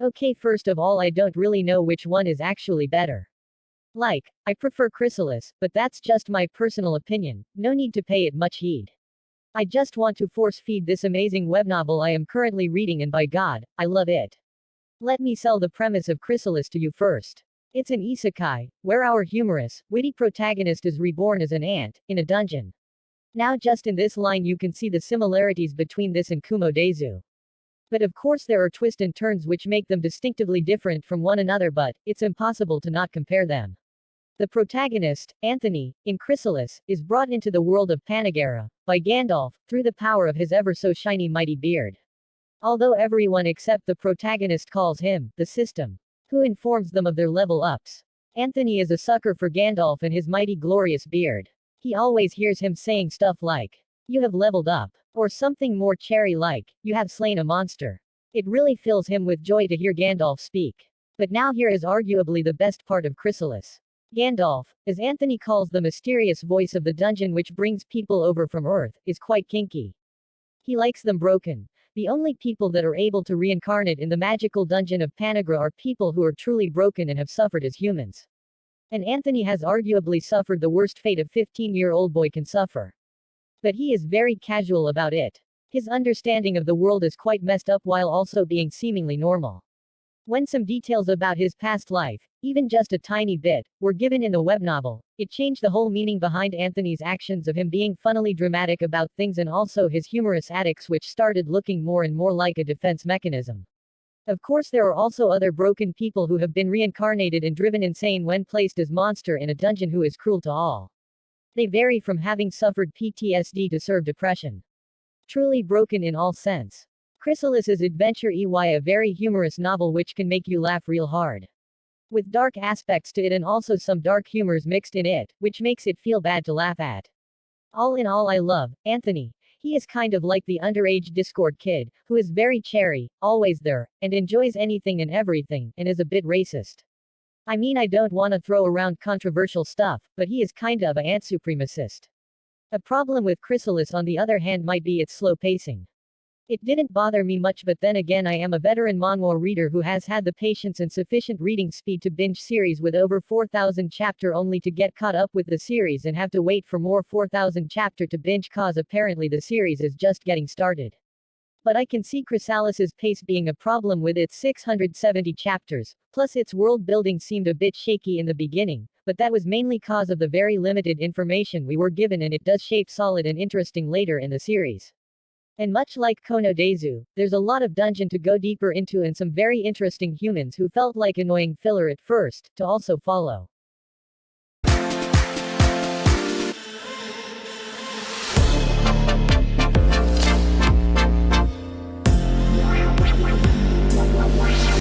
Okay, first of all, I don't really know which one is actually better. I prefer Chrysalis, but that's just my personal opinion, no need to pay it much heed. I just want to force feed this amazing web novel I am currently reading, and by God, I love it. Let me sell the premise of Chrysalis to you first. It's an isekai, where our humorous, witty protagonist is reborn as an ant, in a dungeon. Now just in this line you can see the similarities between this and Kumo-Dazu. But of course there are twists and turns which make them distinctively different from one another, but it's impossible to not compare them. The protagonist, Anthony, in Chrysalis, is brought into the world of Pangera, by Gandalf, through the power of his ever-so-shiny mighty beard. Although everyone except the protagonist calls him, the system, who informs them of their level-ups. Anthony is a sucker for Gandalf and his mighty glorious beard. He always hears him saying stuff like, "You have leveled up," or something more cherry-like, "You have slain a monster." It really fills him with joy to hear Gandalf speak. But now here is arguably the best part of Chrysalis. Gandalf, as Anthony calls the mysterious voice of the dungeon which brings people over from Earth, is quite kinky. He likes them broken. The only people that are able to reincarnate in the magical dungeon of Panagra are people who are truly broken and have suffered as humans. And Anthony has arguably suffered the worst fate a 15-year-old boy can suffer. But he is very casual about it. His understanding of the world is quite messed up while also being seemingly normal. When some details about his past life, even just a tiny bit, were given in the web novel, it changed the whole meaning behind Anthony's actions of him being funnily dramatic about things and also his humorous antics, which started looking more and more like a defense mechanism. Of course there are also other broken people who have been reincarnated and driven insane when placed as monster in a dungeon who is cruel to all. They vary from having suffered PTSD to severe depression. Truly broken in all sense. Chrysalis's Adventure EY, a very humorous novel which can make you laugh real hard. With dark aspects to it and also some dark humors mixed in it, which makes it feel bad to laugh at. All in all, I love Anthony. He is kind of like the underage Discord kid, who is very cherry, always there, and enjoys anything and everything, and is a bit racist. I mean, I don't want to throw around controversial stuff, but he is kind of a Ant-supremacist. A problem with Chrysalis on the other hand might be its slow pacing. It didn't bother me much, but then again I am a veteran manhwa reader who has had the patience and sufficient reading speed to binge series with over 4,000 chapter only to get caught up with the series and have to wait for more 4,000 chapter to binge cause apparently the series is just getting started. But I can see Chrysalis's pace being a problem with its 670 chapters, plus its world building seemed a bit shaky in the beginning, but that was mainly cause of the very limited information we were given, and it does shape solid and interesting later in the series. And much like Kono-Dazu, there's a lot of dungeon to go deeper into and some very interesting humans who felt like annoying filler at first, to also follow.